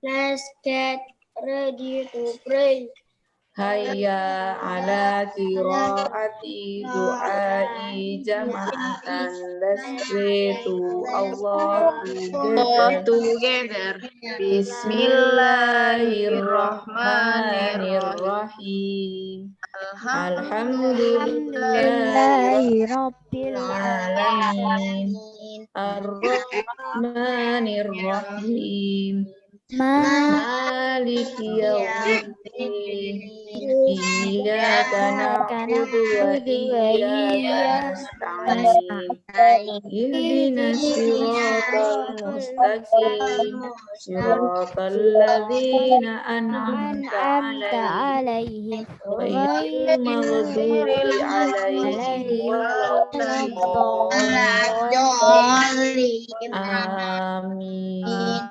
Let's get ready to pray. Hayya ala qiraati du'ai jama'atan. Let's pray to Allah All together. together. Bismillahirrahmanirrahim. Alhamdulillahi Rabbil alamin. Ar-Rahmanir-Rahim. Maliki yaumiddin. Iyyaka na'budu wa iyyaka nasta'in. Ihdinas siratal mustaqim. Siratal ladzina an'amta 'alaihim ghairil maghdubi 'alaihim waladdallin. Amin.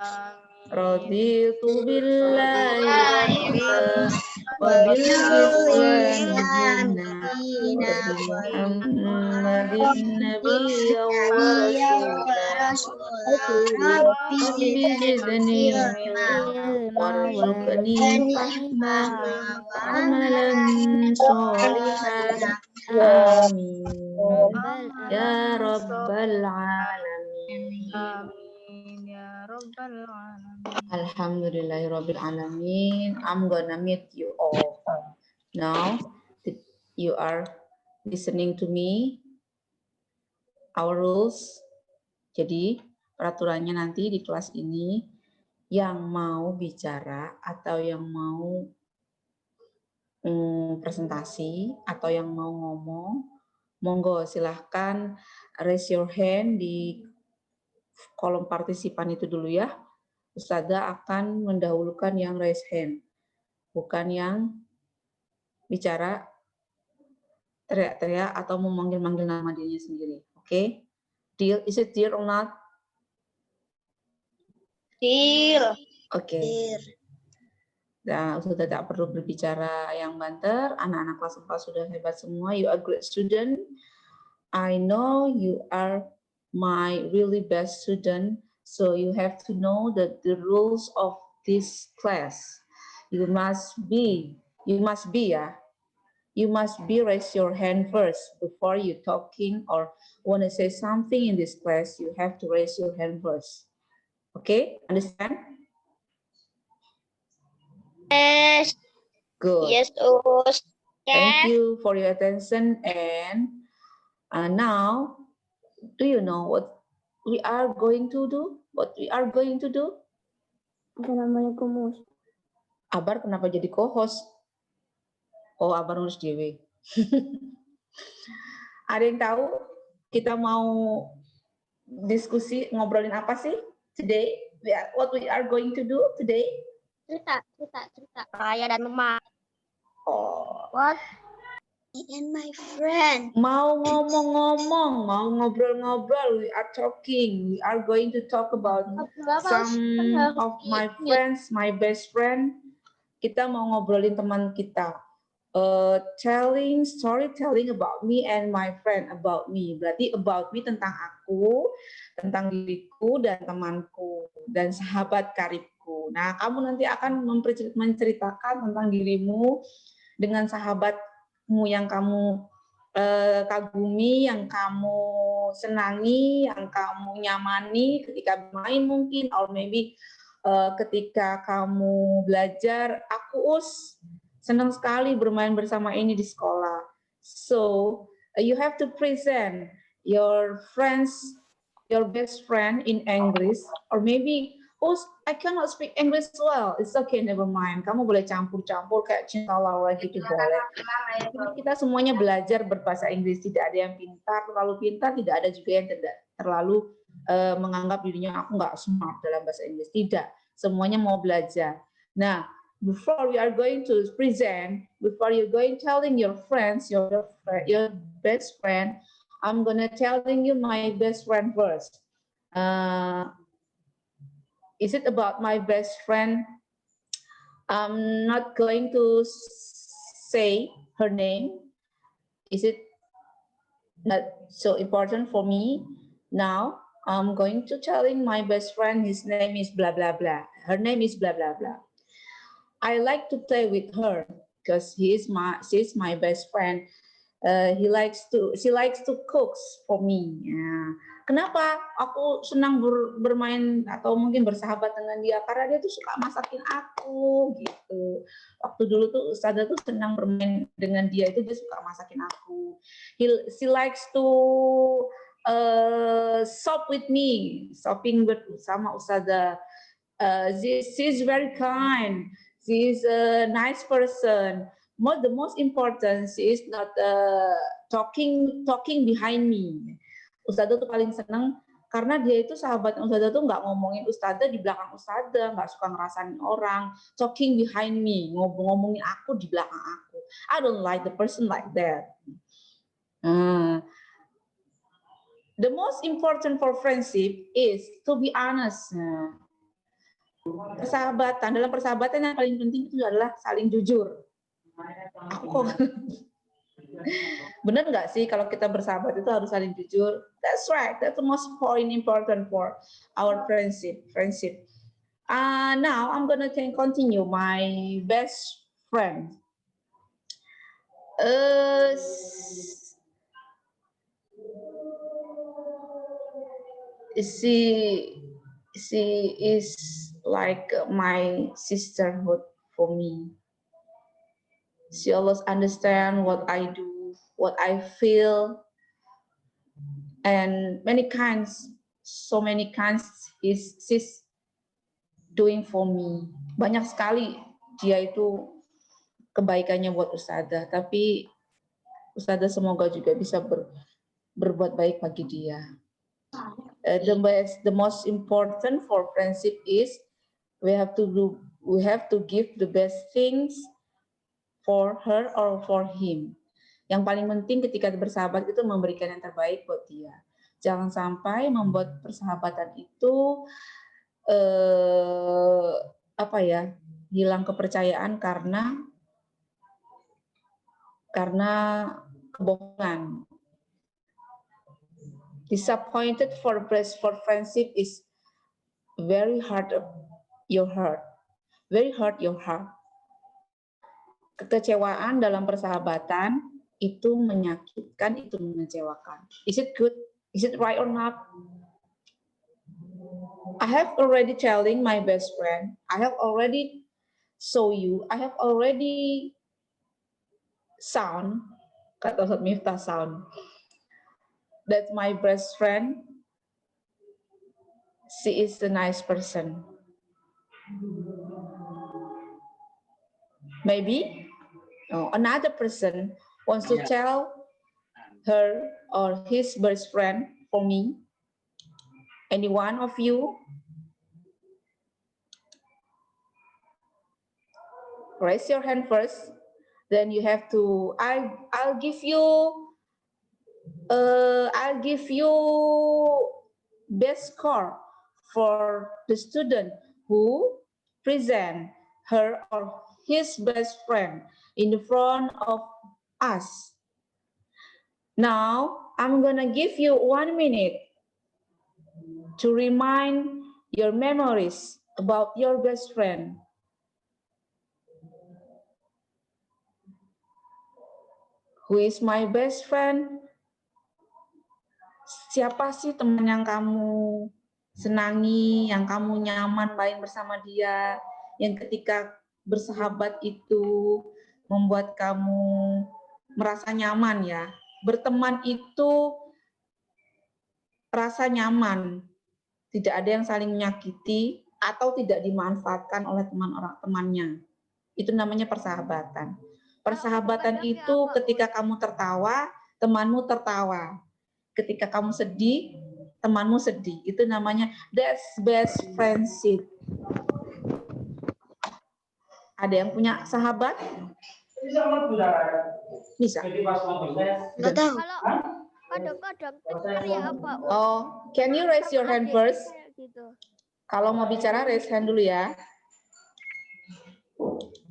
Raditu billahi rabba wa bil islami dina wa bi Muhammadin nabiyyan wa rasulah. Rabbi zidni ilma warzuqni fahma wa amalan sholihan. Amin. Ya Rabbal Alamin. Amin ya Rabbal Alamin. Alhamdulillahirabbil alamin. I'm gonna meet you all. Now you are listening to me. Our rules. Jadi peraturannya nanti di kelas ini yang mau bicara atau yang mau presentasi atau yang mau ngomong, monggo silahkan raise your hand di kolom partisipan itu dulu ya. Ustazah akan mendahulukan yang raise hand, bukan yang bicara teriak-teriak atau memanggil-manggil nama dirinya sendiri. Oke? Deal? Is it deal or not? Deal. Oke. Nah, sudah tak perlu berbicara yang banter. Anak-anak kelas 4 sudah hebat semua. You are great student. I know you are my really best student. So you have to know the rules of this class. You must be ya. You must be raise your hand first before you talking or want to say something in this class. You have to raise your hand first. Okay, understand? Yes. Good. Yes, Us. Thank you for your attention. And now, do you know what we are going to do? What we are going to do? Assalamualaikum, Us. Abar kenapa jadi co-host? Oh, Abar ngurus dewe. Ada yang tahu kita mau diskusi ngobrolin apa sih today? What we are going to do today? Cerita. Raya dan Mama. Oh. What? Me and my friend. Mau ngomong-ngomong, mau ngobrol-ngobrol, we are talking. We are going to talk about some of my friends, my best friend. Kita mau ngobrolin teman kita. Storytelling about me and my friend about me. Berarti about me tentang aku, tentang diriku dan temanku dan sahabat karibku. Nah, kamu nanti akan menceritakan tentang dirimu dengan sahabatmu yang kamu kagumi, yang kamu senangi, yang kamu nyamani ketika bermain mungkin, or maybe ketika kamu belajar. Aku senang sekali bermain bersama ini di sekolah. So you have to present your friends, your best friend in English, or maybe I cannot speak English well. It's okay, never mind. Kamu boleh campur-campur kayak cinta Laura gitu boleh. Kita semuanya belajar berbahasa Inggris. Tidak ada yang pintar, terlalu pintar. Tidak ada juga yang terlalu menganggap dirinya aku nggak smart dalam bahasa Inggris. Tidak. Semuanya mau belajar. Nah, before we are going to present, before you're going telling your friends, your best friend, I'm gonna telling you my best friend first. Is it about my best friend? I'm not going to say her name. Is it not so important for me now? I'm going to telling my best friend his name is blah blah blah. Her name is blah blah blah. I like to play with her because she's my best friend. She likes to cooks for me. Ya. Kenapa aku senang bermain atau mungkin bersahabat dengan dia? Karena dia tuh suka masakin aku gitu. Waktu dulu tuh Ustazah tuh senang bermain dengan dia, itu dia suka masakin aku. She likes to shop with me, shopping sama Ustazah. She's very kind. She's a nice person. The most important, she is not talking behind me. Ustazah tuh paling seneng karena dia itu sahabat Ustazah tuh nggak ngomongin Ustazah di belakang Ustazah, nggak suka ngerasain orang, talking behind me, ngomongin aku di belakang aku. I don't like the person like that. The most important for friendship is to be honest. Dalam persahabatan yang paling penting itu adalah saling jujur. Aku benar nggak sih kalau kita bersahabat itu harus saling jujur? That's right. That's the most important for our friendship. Now I'm gonna continue my best friend. She is like my sisterhood for me. She always understand what I do, what I feel, and so many kinds she's doing for me. Banyak sekali dia itu kebaikannya buat Ustazah, tapi Ustazah semoga juga bisa berbuat baik bagi dia. The most important for friendship is we have to give the best things for her or for him. Yang paling penting ketika bersahabat itu memberikan yang terbaik buat dia. Jangan sampai membuat persahabatan itu hilang kepercayaan karena kebohongan. Disappointed for friendship is very hurt your heart. Kekecewaan dalam persahabatan itu menyakitkan, itu mengecewakan. Is it good? Is it right or not? I have already telling my best friend, I have already show you, I have already sound, kata Ustaz Miftah sound, that my best friend, she is a nice person. Maybe another person wants to tell her or his best friend for me. Any one of you? Raise your hand first. Then you have to. I'll give you best score for the student who present her or his best friend in the front of us. Now, I'm gonna give you 1 minute to remind your memories about your best friend. Who is my best friend? Siapa sih teman yang kamu senangi, yang kamu nyaman main bersama dia, yang ketika bersahabat itu membuat kamu merasa nyaman ya. Berteman itu rasa nyaman, tidak ada yang saling menyakiti atau tidak dimanfaatkan oleh temannya. Itu namanya persahabatan. Persahabatan itu ketika kamu tertawa, temanmu tertawa. Ketika kamu sedih, temanmu sedih. Itu namanya that's best friendship. Ada yang punya sahabat? Bisa. Nggak tahu. Kadang-kadang tenar ya apa? Oh, can you raise your hand first? Gitu. Kalau mau bicara raise hand dulu ya.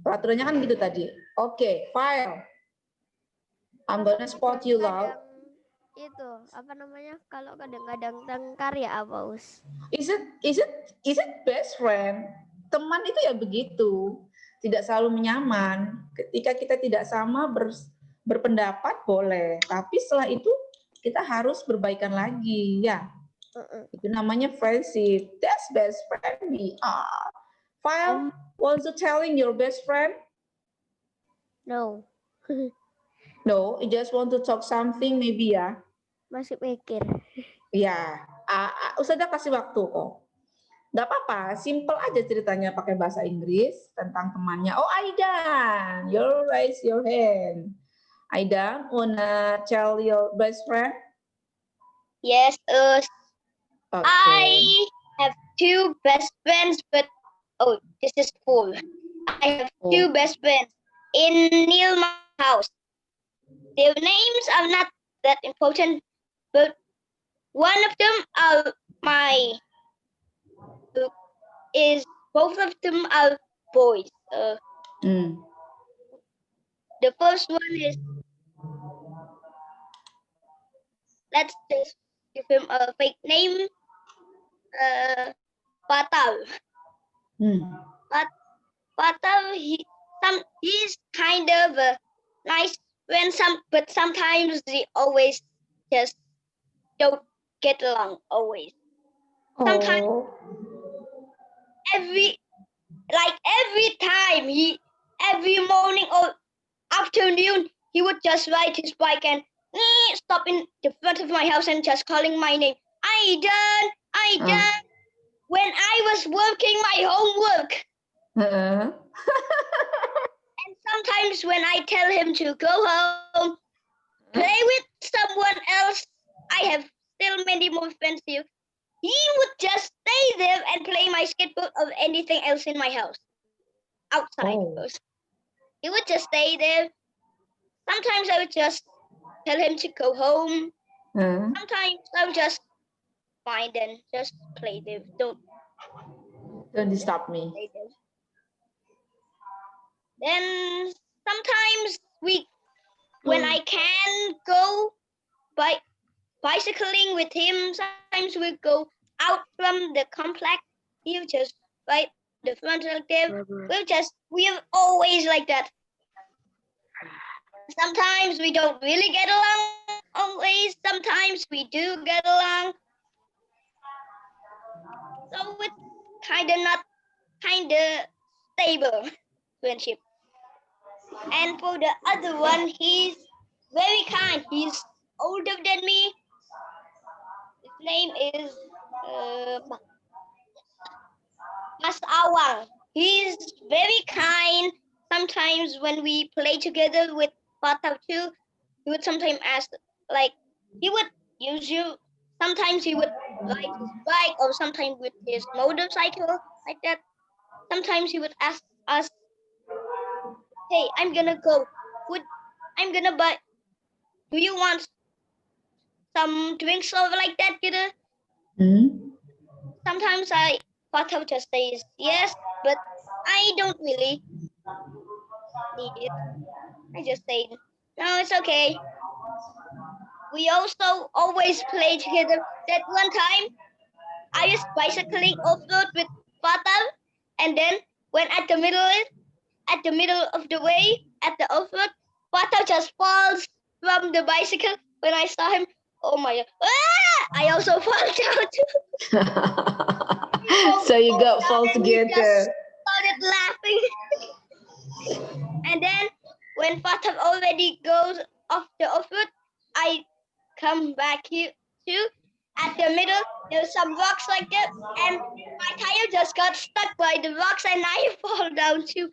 Peraturannya kan gitu tadi. Oke, file. I'm gonna spot you loud. itu apa namanya kalau kadang-kadang tengkar ya apa us? Is it best friend? Teman itu ya begitu, tidak selalu menyaman. Ketika kita tidak sama berpendapat boleh, tapi setelah itu kita harus berbaikan lagi, ya. Itu namanya friendship. That's best friend we are. File, want to telling your best friend? No, No, you just want to talk something maybe ya. masih mikir. Ya, Ustazah kasih waktu kok. Gak apa-apa, simple aja ceritanya pakai bahasa Inggris tentang temannya. Oh, Aidan, you raise your hand. Aidan, wanna tell your best friend? Yes, Okay. I have two best friends, but oh, this is full. I have two best friends in near my house. Their names are not that important, but one of them are both of them are boys. The first one is, let's just give him a fake name, Patal. Patal, he's kind of a nice friend, but sometimes they always just don't get along always. Sometimes every time every morning or afternoon he would just ride his bike and stop in the front of my house and just calling my name, Aidan, when I was working my homework. And sometimes when I tell him to go home, play with someone else, I have still many more friends here, he would just stay there and play my skateboard or anything else in my house. Outside, of course. He would just stay there. Sometimes I would just tell him to go home. Sometimes I would just find and just play there. Don't disturb me. Then sometimes when I can go bicycling with him, sometimes we go out from the complex. He'll just right the front like there. We're always like that. Sometimes we don't really get along always. Sometimes we do get along. So it's kind of stable friendship. And for the other one, he's very kind. He's older than me. His name is Mas Awang. He's very kind. Sometimes when we play together with Pataw too, he would sometimes ask, like, he would use you. Sometimes he would ride his bike or sometimes with his motorcycle, like that. Sometimes he would ask us, hey, I'm gonna go. I'm gonna buy. Do you want some drinks or like that, gitu? Sometimes Pataw just says yes, but I don't really need it. I just say, no, it's okay. We also always play together. That one time, I was bicycling off-road with Pataw, and then when at the middle of the way, at the off-road, Pataw just falls from the bicycle. When I saw him, oh my God, I also fall down too. So you got fall together. Started laughing. And then when Pataw already goes off the off-road, I come back here too. At the middle, there's some rocks like that, and my tire just got stuck by the rocks, and I fall down too.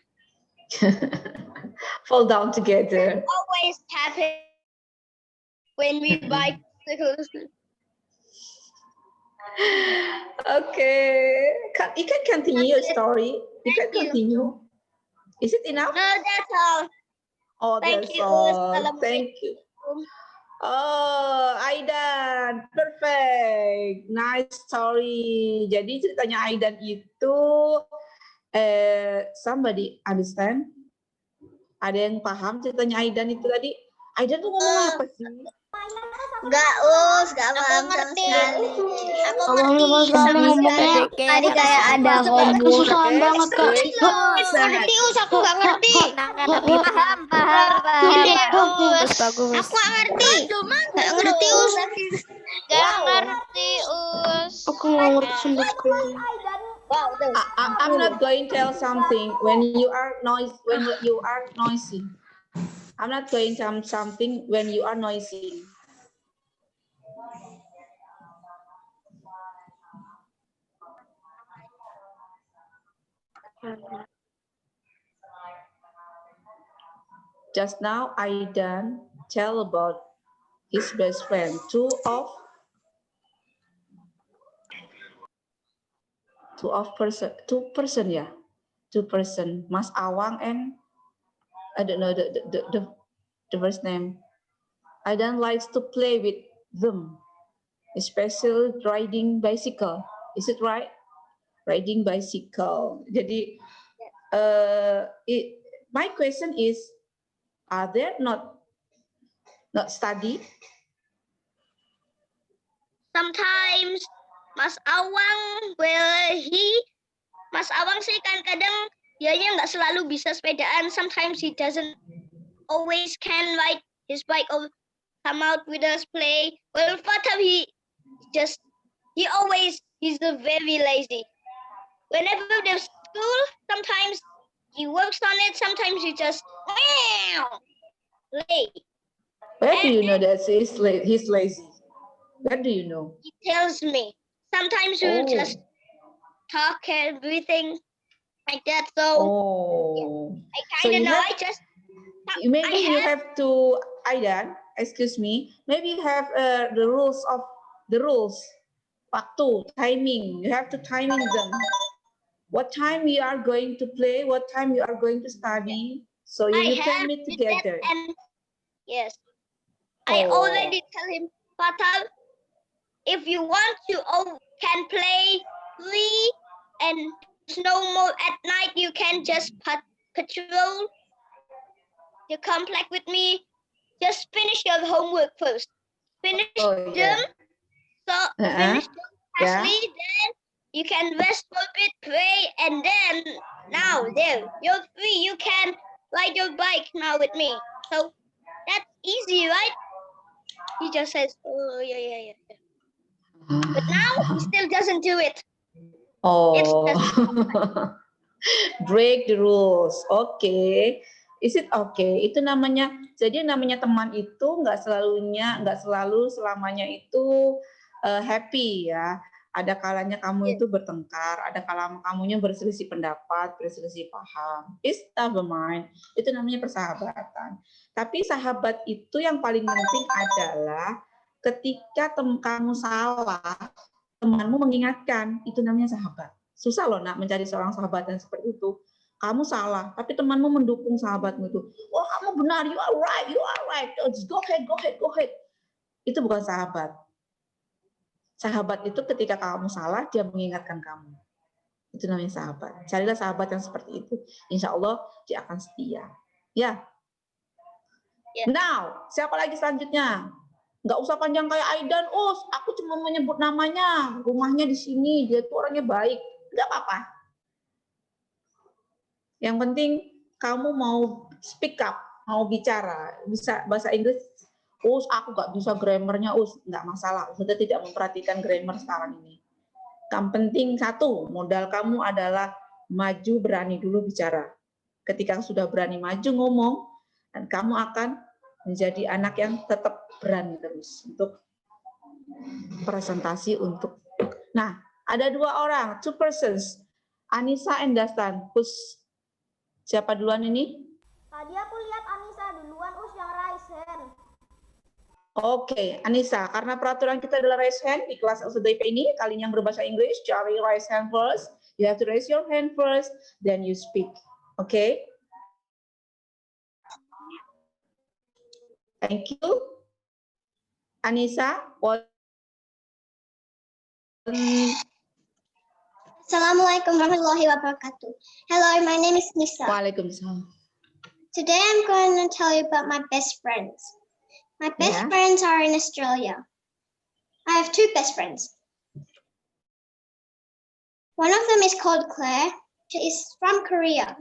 Fall down together. That always happens when we bicycles. Okay, you can continue your story. You can Thank you. continue. Is it enough? No, that's all. Oh, Thank that's you. all. Thank you. Oh, Aidan, perfect, nice story. Jadi ceritanya Aidan itu, somebody understand? Ada yang paham ceritanya Aidan itu tadi? Aidan tuh ngomong apa sih? Enggak, enggak paham sama ngerti. sekali. Aku Abang ngerti. lupa sekali Tapi ngomongnya. tadi kayak ada homework. Kesusahan banget, Kak. Aku ngerti, aku nggak ngerti. Paham, paham. Ngerti, Bagus, bagus. Aku nggak ngerti. Nggak ngerti, Nggak ngerti, Aku nggak ngerti sama sekali. Wow, tuh. I'm not going to tell something when you are noisy. I'm not going to tell something when you are noisy. Just now, Aidan tell about his best friend. Two person. Mas Awang and I don't know the first name. Aidan likes to play with them, especially riding bicycle. Is it right? Riding bicycle. Jadi, my question is, are there not study? Sometimes Mas Awang Mas Awang sih kan kadang dianya nggak selalu bisa sepedaan. Sometimes he doesn't always can ride his bike or come out with us play. Well, Fatab he's very lazy. Whenever there's school, sometimes he works on it. Sometimes he just lay. Where do you know that he's lazy? Where do you know? He tells me. Sometimes we Oh. just talk everything like that. So I So kind of you know. have- Maybe you have to, Aidan, excuse me, maybe you have the rules. Waktu, timing. You have to timing them. What time you are going to play, what time you are going to study. So you can meet together. And yes, I Oh. already tell him, Fatal, if you want to can play free and snow more at night, you can just patrol the complex with me. Just finish your homework first. Finish Oh, them. yeah. So finish them fastly, then you can rest for a bit, pray, and then now there, you're free. You can ride your bike now with me. So that's easy, right? He just says, oh yeah. But now he still doesn't do it. Oh, break the rules. Oke. Is it okay? Itu namanya, jadi namanya teman itu nggak selalu selamanya itu happy ya. Ada kalanya kamu itu bertengkar, ada kalanya kamunya berselisih pendapat, berselisih paham. It's never mind. Itu namanya persahabatan. Tapi sahabat itu yang paling penting adalah ketika kamu salah, temanmu mengingatkan, itu namanya sahabat. Susah loh nak mencari seorang sahabat yang seperti itu. Kamu salah, tapi temanmu mendukung sahabatmu itu. Oh kamu benar, you are right. Just go ahead. Itu bukan sahabat. Sahabat itu ketika kamu salah, dia mengingatkan kamu. Itu namanya sahabat. Carilah sahabat yang seperti itu. Insya Allah dia akan setia. Ya. Now, siapa lagi selanjutnya? Nggak usah panjang kayak Aidan. Oh, aku cuma menyebut namanya. Rumahnya di sini. Dia tuh orangnya baik. Nggak apa-apa. Yang penting kamu mau speak up, mau bicara, bisa bahasa Inggris. Aku nggak bisa grammarnya, nggak masalah. Sudah tidak memperhatikan grammar sekarang ini. Yang penting satu, modal kamu adalah maju, berani dulu bicara. Ketika sudah berani maju ngomong, dan kamu akan menjadi anak yang tetap berani terus untuk presentasi untuk. Nah, ada dua orang, two persons, Anissa and Dastan. Siapa duluan ini? Tadi aku lihat Anissa duluan, yang raise hand. Oke, Anissa, karena peraturan kita adalah raise hand di kelas LCDP ini, kalian yang berbahasa Inggris, cari raise hand first. You have to raise your hand first, then you speak. Okay? Thank you. Anissa, Assalamualaikum warahmatullahi wabarakatuh. Hello, my name is Nisa. Waalaikumsalam. Today I'm going to tell you about my best friends. My best Yeah. friends are in Australia. I have two best friends. One of them is called Claire. She is from Korea.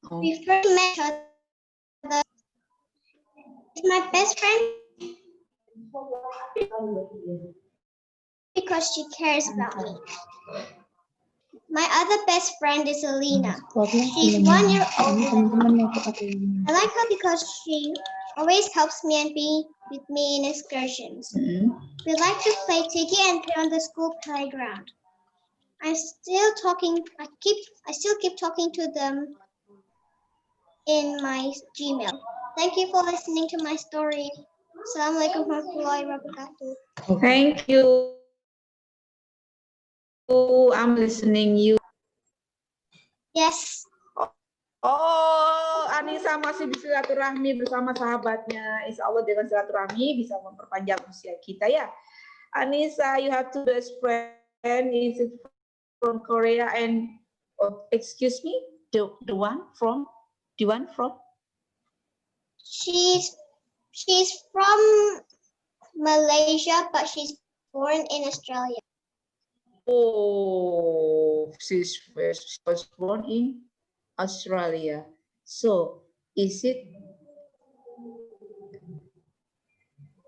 Oh. We first met each other. She's my best friend because she cares about me. My other best friend is Alina. She's 1 year old. I like her because she always helps me and be with me in excursions. Mm. We like to play tiki and play on the school playground. I still keep talking to them in my Gmail. Thank you for listening to my story. Assalamualaikum warahmatullahi wabarakatuh. Thank you. I'm listening you. Yes. Oh, Anissa masih bersilaturahmi bersama sahabatnya. Insya Allah dengan silaturahmi bisa memperpanjang usia kita ya. Anissa, you have two best friend. Is it from Korea and excuse me, the one from She's from Malaysia, but she's born in Australia. Oh, she was born in Australia. So, is it?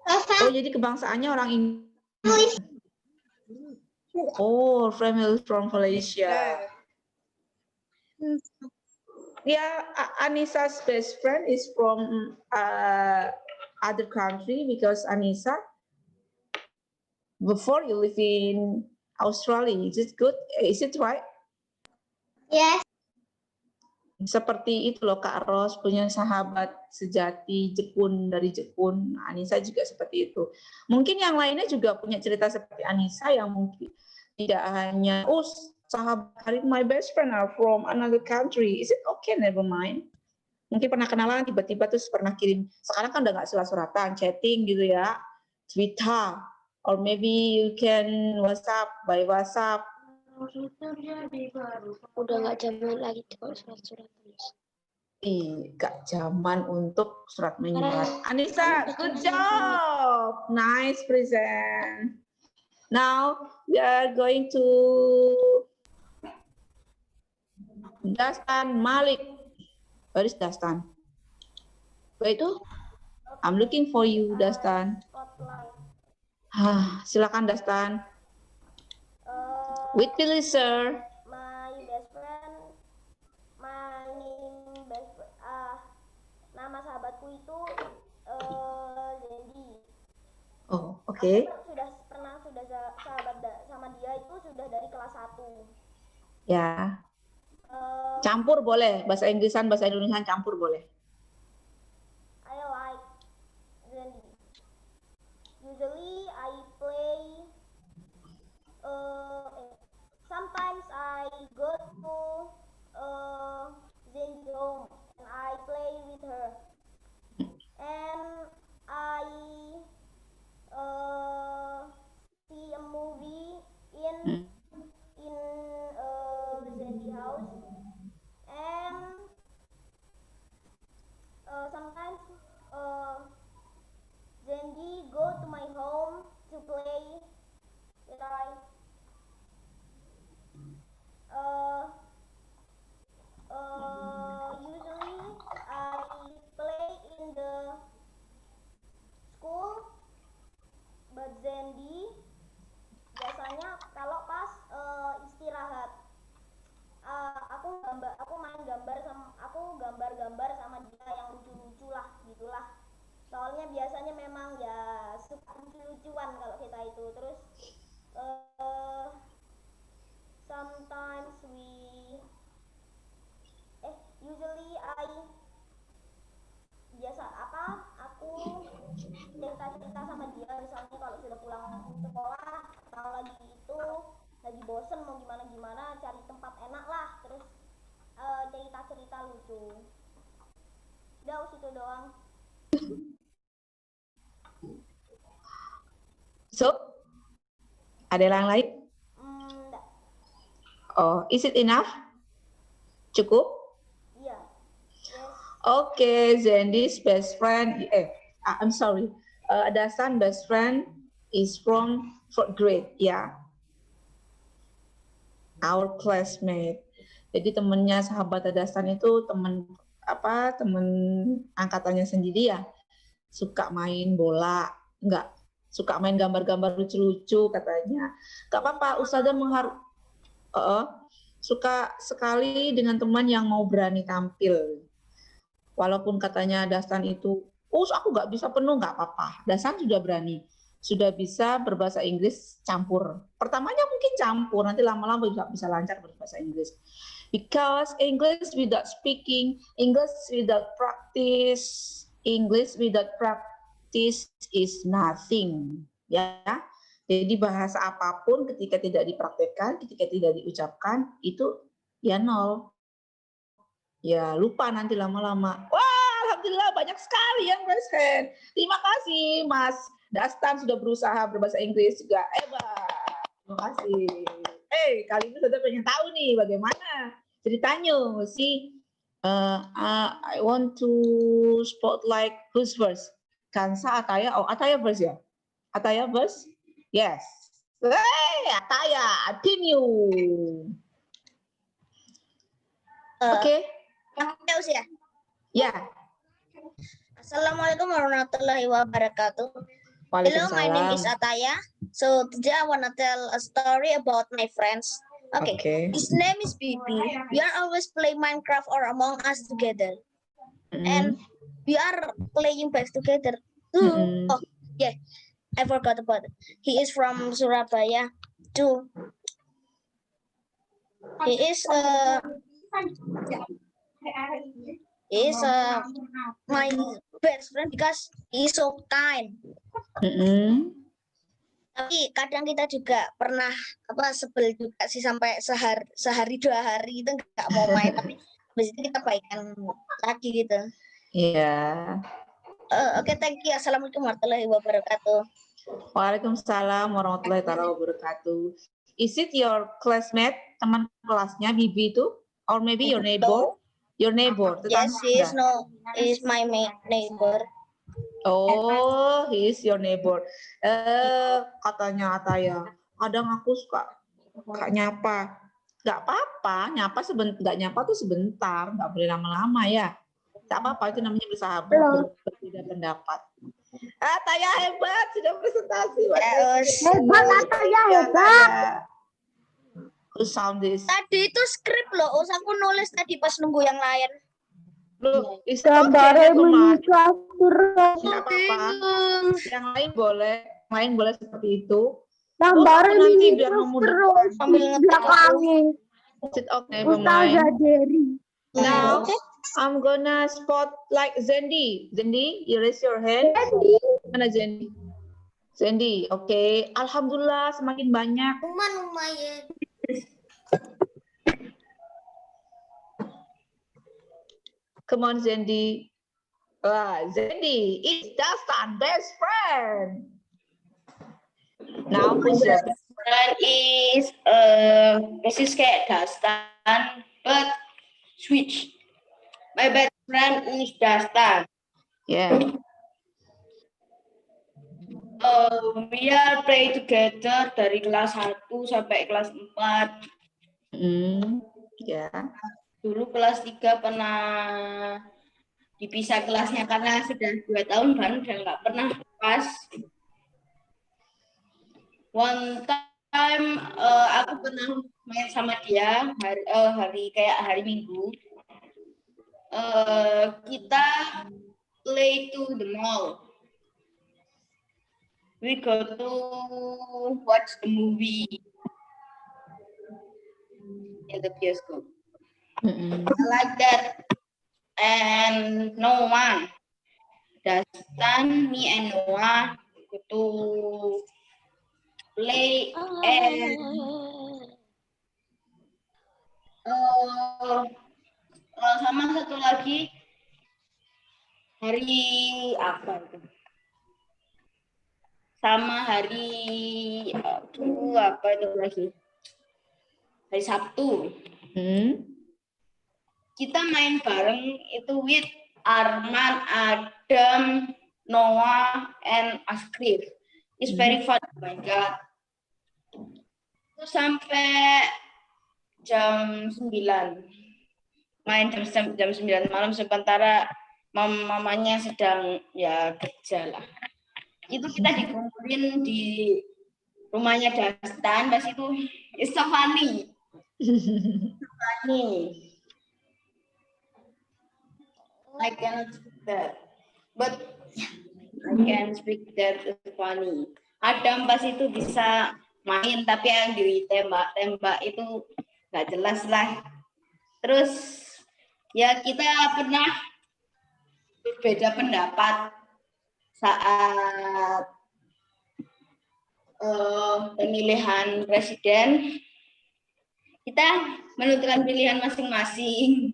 Oh, jadi kebangsaannya orang Indonesia. Oh, family from Malaysia. Yeah, Anissa's best friend is from other country because Anissa, before you live in Australia, is it good? Is it right? Yes. Seperti itu loh Kak Ros punya sahabat sejati Jepun dari Jepun. Anissa juga seperti itu. Mungkin yang lainnya juga punya cerita seperti Anissa yang mungkin tidak hanya sahabat Karin, my best friend are from another country. Is it okay? Never mind. Mungkin pernah kenalan tiba-tiba terus pernah kirim. Sekarang kan udah nggak surat-suratan, chatting gitu ya, Twitter, or maybe you can WhatsApp by WhatsApp. Udah nggak zaman lagi kalau surat-surat tulis. Gak zaman untuk surat menyurat. Anissa, good job. Nice present. Now we are going to Dastan Malik. Where is Dastan? Wait, I'm looking for you, Dastan. Silakan Dastan. With please, sir. My best friend, nama sahabatku itu Zendi. Oh, oke. Okay. Aku sudah sahabat sama dia itu sudah dari kelas 1. Ya. Campur boleh, bahasa Inggrisan, bahasa Indonesian campur boleh. I like Zendi. Usually I play. Sometimes I go to Zendi's home and I play with her. And I see a movie in Zendi's house. And sometimes Zendi go to my home to play. Usually I play in the school, but Zendi biasanya kalau pas istirahat, aku main gambar-gambar sama dia yang lucu-lucu lah gitulah. Soalnya biasanya memang ya suka lucu-lucuan kalau kita itu. Terus sometimes usually aku cerita-cerita sama dia, misalnya kalau sudah pulang sekolah atau lagi bosen mau gimana cari tempat enak lah, terus cerita-cerita lucu. Udah situ doang. So, ada yang lain? Enggak. Oh, is it enough? Cukup? Iya. Yes. Okay, Zendi's best friend. I'm sorry. Dastan best friend is from 4th grade, ya. Our classmate. Jadi temennya sahabat Dastan itu temen angkatannya sendiri ya. Suka main bola, enggak. Suka main gambar-gambar lucu-lucu katanya. Enggak apa-apa, Ustazah suka sekali dengan teman yang mau berani tampil. Walaupun katanya Dastan itu, aku nggak bisa penuh, nggak apa-apa. Dastan sudah berani, sudah bisa berbahasa Inggris campur. Pertamanya mungkin campur, nanti lama-lama bisa lancar berbahasa Inggris. Because English without speaking, English without practice is nothing. Ya, jadi bahasa apapun ketika tidak dipraktekkan, ketika tidak diucapkan, itu ya nol. Ya lupa nanti lama-lama. Wah, alhamdulillah banyak sekali yang raise hand. Terima kasih Mas Dastan sudah berusaha berbahasa Inggris juga. Hebat. Terima kasih. Kali ini sudah pengen tahu nih bagaimana ceritanya. I want to spotlight who's first. Kansa, Ataya. Oh, Ataya first ya. Ataya first. Yes. Ataya, continue. Oke. Ya. Ya. Assalamualaikum warahmatullahi wabarakatuh. Hello, my name is Ataya. So today I want to tell a story about my friends. Okay. His name is Bibi. We are always play Minecraft or Among Us together. And we are playing back together too. Oh, yeah. I forgot about it. He is from Surabaya too. He is my best friend because he is so kind. Tapi kadang kita juga pernah sebel juga sih sampai sehari 2 hari itu nggak mau main, tapi habis itu kita baikan lagi gitu. Iya. Oke, thank you. Assalamualaikum warahmatullahi wabarakatuh. Waalaikumsalam warahmatullahi wabarakatuh. Is it your classmate, teman kelasnya Bibi itu, or maybe your neighbor? Your neighbor. Yes, he is my neighbor. Oh, he is your neighbor. Katanya Ataya, kadang aku suka nyapa. Nggak apa-apa, nggak nyapa tuh sebentar, nggak boleh lama-lama ya. Nggak apa-apa, itu namanya bersahabat, berbeda pendapat. Ataya hebat, sudah presentasi. Hebat, Ataya hebat. Who sound this? Tadi itu skrip loh, aku nulis tadi pas nunggu yang lain. Loh, Gambarnya menikah nggak apa-apa. Yang lain boleh seperti itu. Gambarnya nanti menikah biar memudahkan terus sambil di belakangnya. Okay, Ustazah Dery. Now, I'm gonna spotlight Zendi. Zendi, you raise your hand. Mana Zendi? Zendi, oke. Alhamdulillah semakin banyak. Lumayan. Come on, Zendi. Zendi is Dastan best friend. Now, who's your best friend is persis kayak Dastan, but switch. My best friend is Dastan. Yeah. We are play together dari kelas 1 sampai kelas 4. Yeah. Dulu kelas 3 pernah dipisah kelasnya karena sudah 2 tahun kan dan nggak pernah pas. One time aku pernah main sama dia hari Minggu. Kita play to the mall. We go to watch the movie in the bioskop. Like that. And Noah, Dastan, me and Noah go to play and sama satu lagi hari apa itu? Sama hari apa itu lagi? Hari Sabtu. Kita main bareng itu with Arman, Adam, Noah, and Askrif. It's very fun. Oh my God. Terus sampai jam 9. Main jam 9 malam sementara mamanya sedang ya kerja lah. Itu kita dikumpulin di rumahnya Dastan, pas itu it's so funny. Funny. I cannot speak that, but I can speak that it's funny. Adam pas itu bisa main, tapi yang ditembak-tembak itu nggak jelas lah. Terus ya kita pernah berbeda pendapat saat pemilihan presiden. Kita menentukan pilihan masing-masing.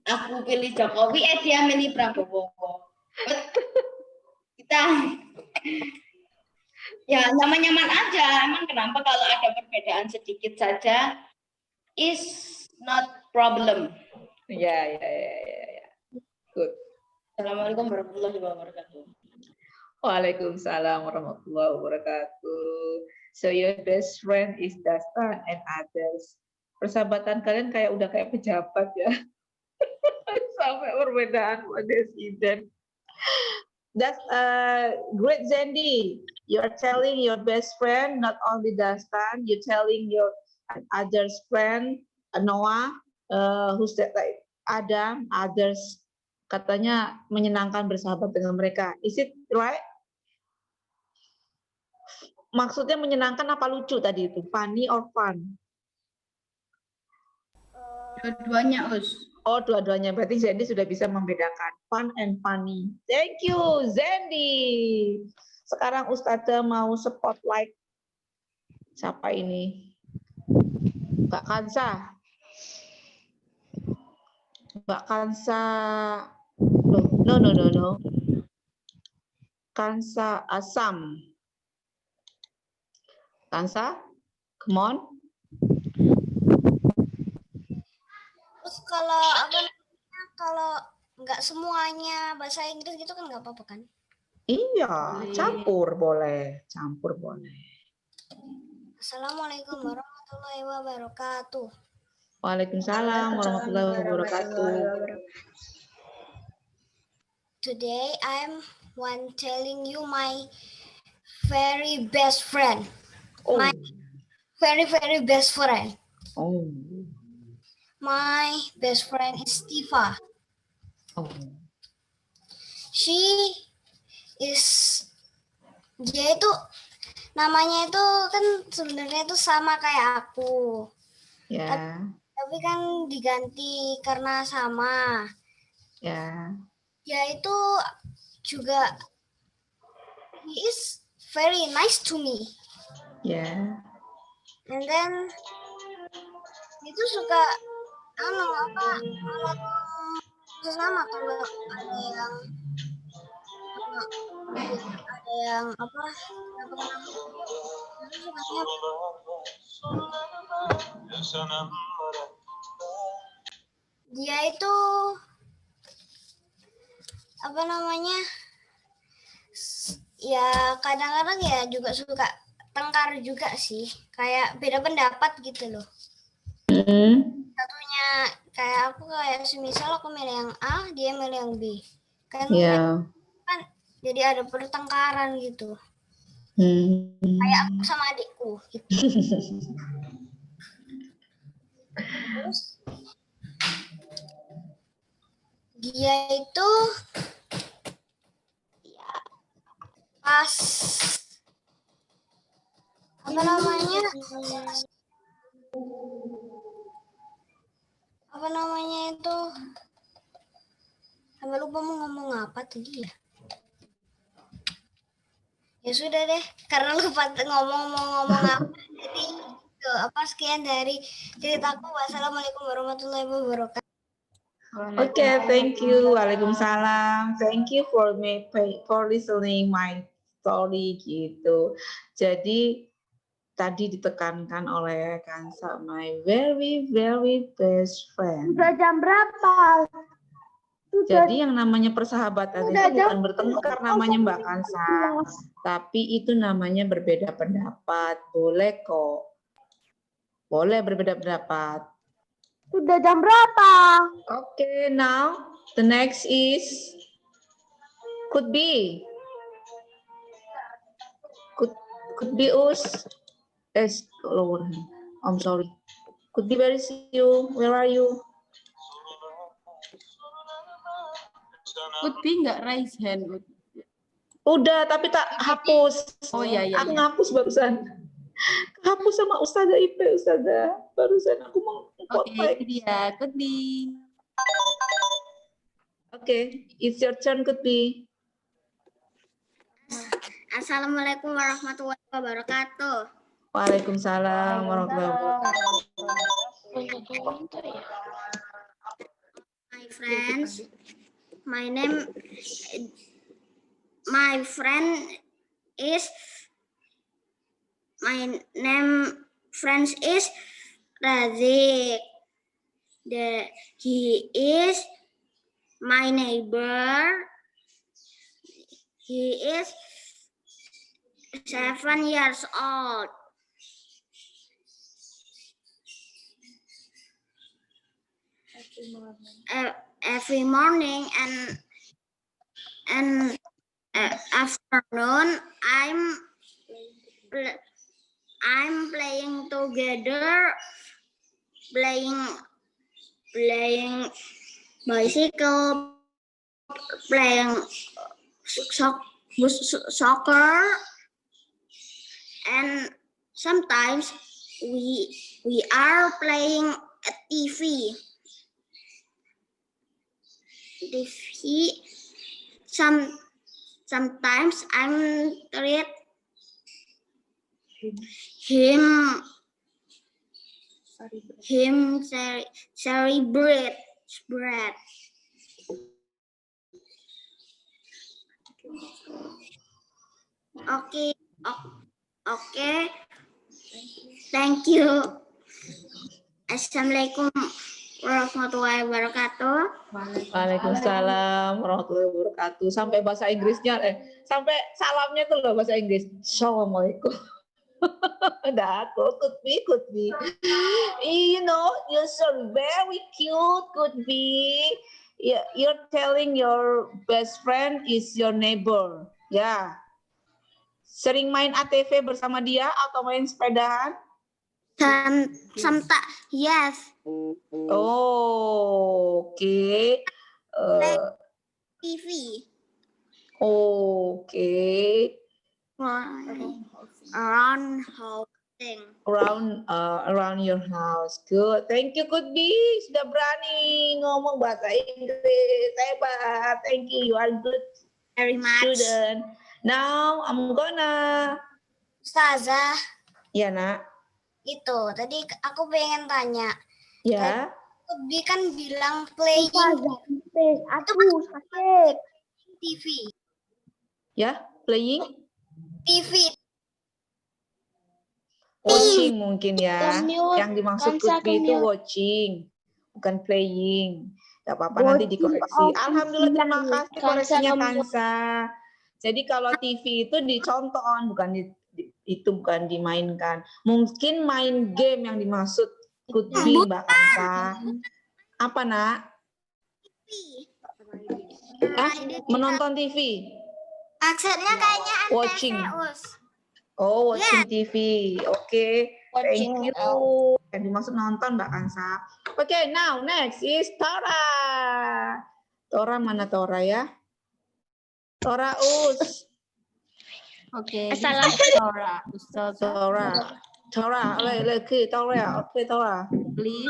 Aku pilih Jokowi, dia milih Prabowo. Kita ya nyaman-nyaman aja. Emang kenapa kalau ada perbedaan sedikit saja is not problem. Ya. Good. Assalamualaikum warahmatullahi wabarakatuh. Waalaikumsalam warahmatullahi wabarakatuh. So your best friend is Dastan and others. Persahabatan kalian udah kayak pejabat ya. Sampai perbedaan presiden. That's great, Zandy. You're telling your best friend, not only Dastan, you're telling your others friend, Noah, who's that, like Adam, others. Katanya menyenangkan bersahabat dengan mereka. Is it right? Maksudnya menyenangkan apa lucu tadi itu? Funny or fun? Dua-duanya, Us. Oh, dua-duanya. Berarti Zandy sudah bisa membedakan fun and funny. Thank you, Zandy. Sekarang Ustazah mau spotlight. Siapa ini? Mbak Kansa. Mbak Kansa. No. Kansa Asam. Kansa, come on. Terus kalau kalau nggak semuanya bahasa Inggris gitu kan nggak apa-apa kan? Iya, campur boleh. Assalamualaikum warahmatullahi wabarakatuh. Waalaikumsalam warahmatullahi wabarakatuh. Today I'm telling you my very best friend. Oh. My very best friend. Oh. My best friend is Tifa. Oh. Dia itu namanya itu kan sebenarnya itu sama kayak aku. Ya. Tapi kan diganti karena sama. Ya. Dia itu juga he is very nice to me. Ya. And then itu suka sesama kalau ada yang dia itu ya kadang-kadang ya juga suka tengkar juga sih, kayak beda pendapat gitu loh. Satunya kayak aku semisal aku milih yang A, dia milih yang B. Kan jadi ada pertengkaran gitu. Kayak aku sama adikku gitu. Terus dia itu pas itu sampai lupa mau ngomong apa tadi ya. Ya sudah deh, karena lupa ngomong apa. Jadi sekian dari ceritaku. Wassalamualaikum warahmatullahi wabarakatuh. Okay, thank you. Waalaikumsalam. Thank you for listening my story gitu. Jadi tadi ditekankan oleh Kansa, my very best friend. Udah jam berapa? Jadi yang namanya persahabatan itu bukan bertengkar namanya Mbak Kansa, tapi itu namanya berbeda pendapat. Boleh kok. Boleh berbeda pendapat. Sudah jam berapa? Okay, now the next is could be us. Lower hand. I'm sorry. Could be, where is you? Where are you? Could be nggak raise hand? Udah, tapi tak hapus. Oh iya. Aku ngapus barusan. Hapus sama Ustazah Ipe, Ustazah. Barusan aku mau Oke, itu dia. Could be. Oke, it's your turn, could be. Assalamualaikum warahmatullahi wabarakatuh. Waalaikumsalam warahmatullahi wabarakatuh. My friends, my friend is Razik. He is my neighbor. He is 7 years old. Every morning and afternoon, I'm playing together, playing bicycle, playing soccer, and sometimes we are playing a TV. Sometimes I'm treat him cherry bread. Okay. Thank you. Assalamualaikum warahmatullahi wabarakatuh. Waalaikumsalam warahmatullahi wabarakatuh. Sampai bahasa Inggrisnya, sampai salamnya tuh loh bahasa Inggris. Assalamualaikum. Udah, could be. You know, you're so very cute, could be. You're telling your best friend is your neighbor. Ya. Sering main ATV bersama dia atau main sepedahan? Sometimes, yes. Oh, okay. TV. Okay. Around housing. Around your house. Good. Thank you, could be. Sudah berani ngomong bahasa Inggris. Hebat. Thank you. You are good Very much. student. Now I'm gonna. Ustazah, Ya, Nak. itu tadi aku pengen tanya. Ya. Bi kan bilang playing Aku sakit. TV. Ya, playing. TV. Watching mungkin ya. Commute. Yang dimaksud could be itu watching, bukan playing. Gak apa-apa, nanti dikoreksi. Alhamdulillah, terima kasih koreksinya Kansa. Jadi kalau TV itu dicontoh, bukan bukan dimainkan. Mungkin main game yang dimaksud could be Mbak Kansa. Apa, Nak? Menonton TV. Maksudnya kayaknya Watching. Us. Oh, watching TV. Oke. Thank you. Yang dimaksud nonton Mbak Kansa. Oke, now next is Tora. Tora mana Tora ya? Tora Us. Oke. Assalamualaikum. Tora. Oke, Tora. Please.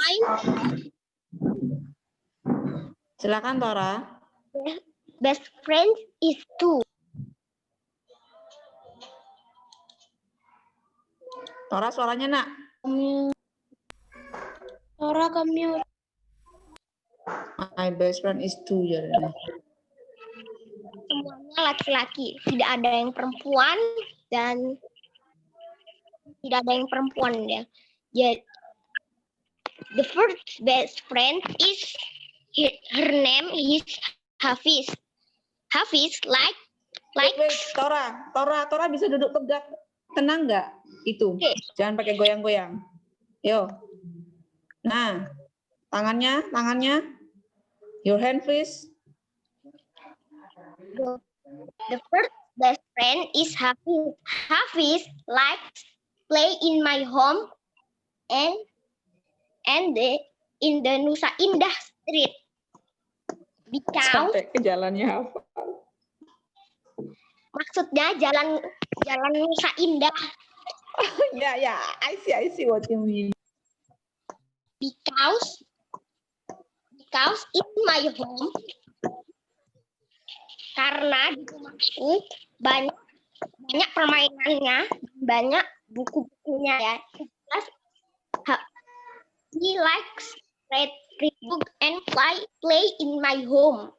Silakan Tora. Best friend is 2. Tora suaranya, Nak. Tora commute. My best friend is 2 ya. Semuanya laki-laki, tidak ada yang perempuan dan tidak ada yang perempuan ya. The first best friend is Her name is Hafiz. Hafiz, like Wait, Tora bisa duduk tegak. Tenang nggak? Itu. Oke. Jangan pakai goyang-goyang. Yo. Nah, tangannya. Your hand, please. the first best friend is Hafiz. Hafiz likes play in my home and in the Nusa Indah Street. Because Sampai ke jalannya apa? maksudnya jalan Nusa Indah. Ya, I see what you mean. Because in my home, karena di rumahku banyak permainannya, banyak buku-bukunya ya. Plus, he likes read book and play in my home.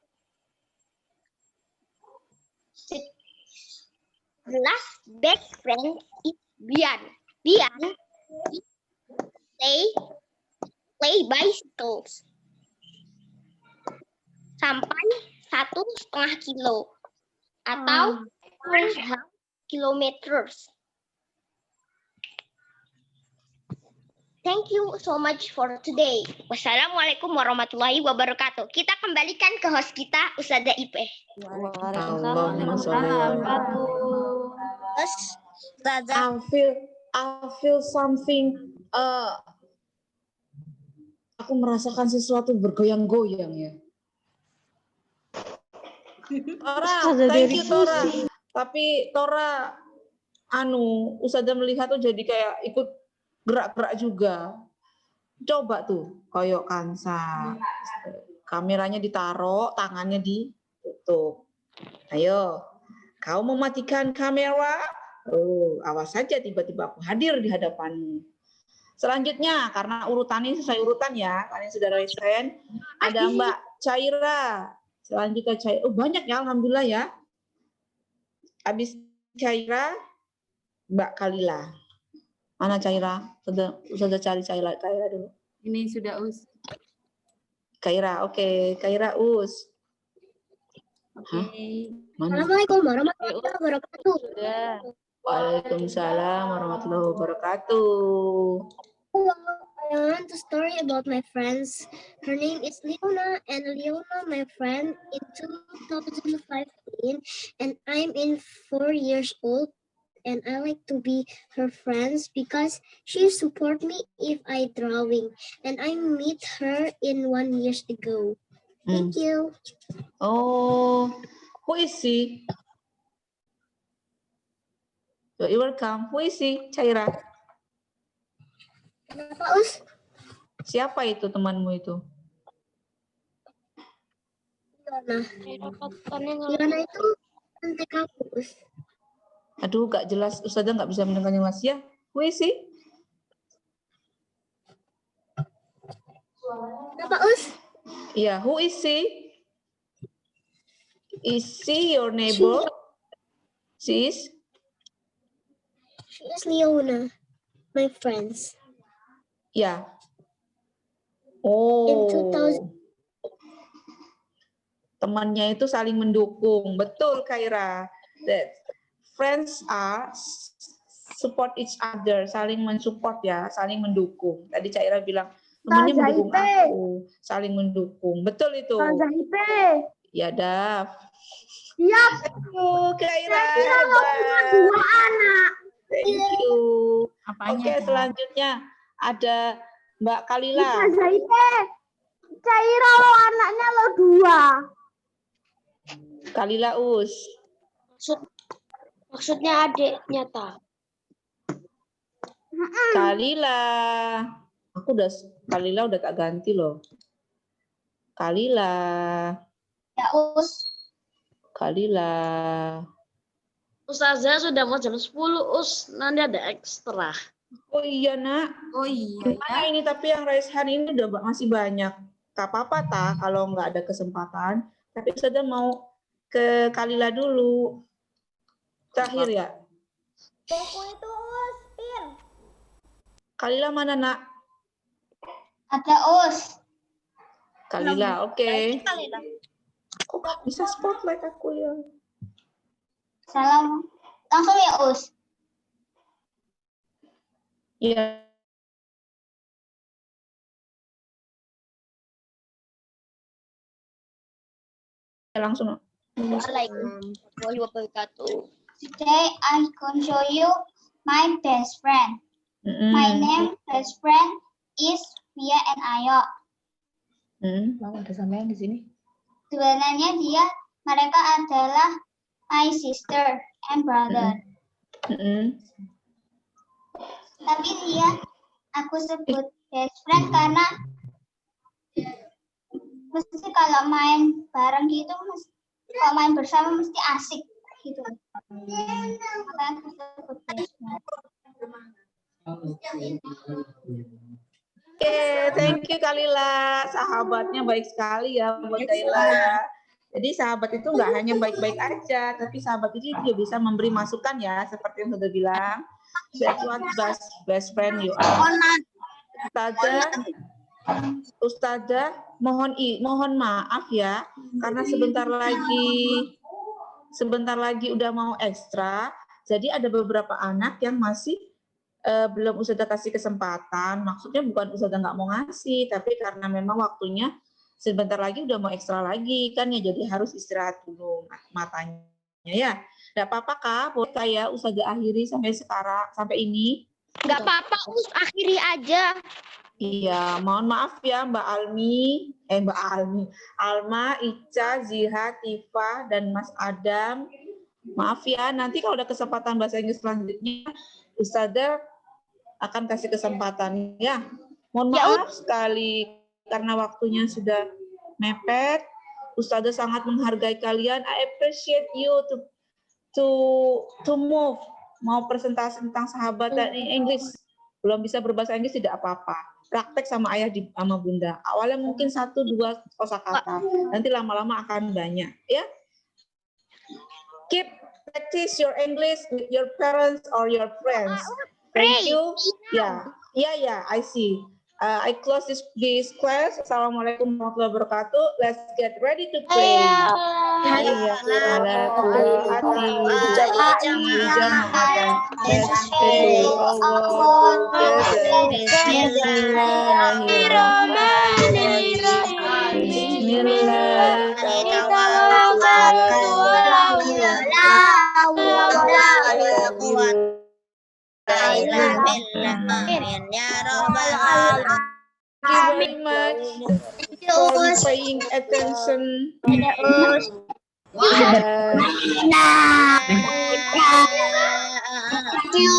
The last best friend is Bian. Bian play bicycles sampai 1,5 kilo atau 1 kilometers. Thank you so much for today. Wassalamualaikum warahmatullahi wabarakatuh. Kita kembalikan ke host kita, Ustazah Ipeh. I feel something. Aku merasakan sesuatu bergoyang-goyang ya. Tora, thank you Tora. Tapi Tora, Ustazah melihat tuh jadi kayak ikut gerak-gerak juga. Coba tuh, koyok Kansa. Kameranya ditaruh, tangannya ditutup. Ayo, kau mematikan kamera. Oh, awas saja tiba-tiba aku hadir di hadapanmu. Selanjutnya, karena urutannya sesuai urutan ya, kalian sudah raise hand. Ada Mbak Caira. Selanjutnya Caira. Oh, banyak ya, alhamdulillah ya. Habis Caira, Mbak Kalila. Mana Caira? Sudah cari Caira dulu. Ini sudah Us. Caira, oke. Caira Us. Hah? Mana? Assalamualaikum warahmatullahi wabarakatuh. Waalaikumsalam warahmatullahi wabarakatuh. Hello, I want a story about my friends. Her name is Leona, and Leona, my friend, in 2015, and I'm in 4 years old. And I like to be her friends because she support me if I drawing. And I meet her in 1 year ago. Thank you. Oh, who is she? You're welcome. Who is she, Caira? Kenapa, Us? Siapa itu temanmu itu? Leona itu tante kamu, Us. Aduh, gak jelas. Ustazah gak bisa mendengar jelas ya. Who is she? Kenapa, Us? Yeah, who is she? Is she your neighbor? She is? She is Leona, my friends. Yeah. In Oh. Temannya itu saling mendukung. Betul, Kaira. That friends are support each other, saling mensupport ya, saling mendukung. Tadi Caira bilang temannya mendukung aku, saling mendukung. Betul itu. Ya, Daf. Siap. Caira. Saya punya 2 anak. Thank you. Apanya? Oke, selanjutnya ada Mbak Kalila. Caira lo anaknya lo 2. Kalila Us. Maksudnya adiknya ta. Kalila. Kalila udah tak ganti loh. Kalila. Ya, Us. Kalila. Ustazah sudah mau jam 10, Us. Nanti ada ekstra. Oh iya, Nak. Oh iya. Gimana ini tapi yang raise hand ini udah masih banyak. Gak apa-apa ta kalau nggak ada kesempatan. Tapi saja mau ke Kalila dulu. Terakhir ya. Buku itu Us, Pin. Kalila mana, Nak? Ada, Us. Kalila, oke. Kalila. Kok bisa spotlight aku ya? Salam. Langsung ya, Us. Iya. Langsung. Waalaikumsalam warahmatullahi wabarakatuh. Today I'm going to show you my best friend. Mm-mm. My name best friend is Mia and Ayo. Ada sampean di sini. Sebenarnya mereka adalah my sister and brother. Tapi aku sebut best friend karena mesti kalau main bareng gitu, kalau main bersama mesti asik gitu. Makanya aku sebut best friend. Oke, thank you Kalila. Sahabatnya baik sekali ya buat Kaila ya. Jadi sahabat itu nggak hanya baik-baik aja, tapi sahabat itu juga bisa memberi masukan ya, seperti yang sudah bilang. That's what best friend you are. Ustazah, mohon maaf ya, karena sebentar lagi udah mau ekstra. Jadi ada beberapa anak yang masih belum Ustazah kasih kesempatan. Maksudnya bukan Ustazah nggak mau ngasih, tapi karena memang waktunya sebentar lagi udah mau ekstra lagi kan ya, jadi harus istirahat dulu matanya ya. Nggak apa-apa Kak, boleh kayak Ustazah akhiri sampai ini. Nggak apa-apa, akhiri aja. Iya, mohon maaf ya Mbak Alma, Ica, Ziha, Tifa, dan Mas Adam. Maaf ya, nanti kalau ada kesempatan bahasa Inggris selanjutnya, Ustazah akan kasih kesempatan ya. Mohon maaf sekali karena waktunya sudah mepet. Ustazah sangat menghargai kalian. I appreciate you to move. Mau presentasi tentang sahabat dan Inggris. Belum bisa berbahasa Inggris tidak apa-apa. Praktek sama ayah sama bunda. Awalnya mungkin 1-2 kosakata. Nanti lama-lama akan banyak ya. Keep practice your English with your parents or your friends. Thank you. Yeah, I see. I close this class. Assalamualaikum warahmatullahi wabarakatuh. Let's get ready to pray. Thank you very much for paying attention. Thank you.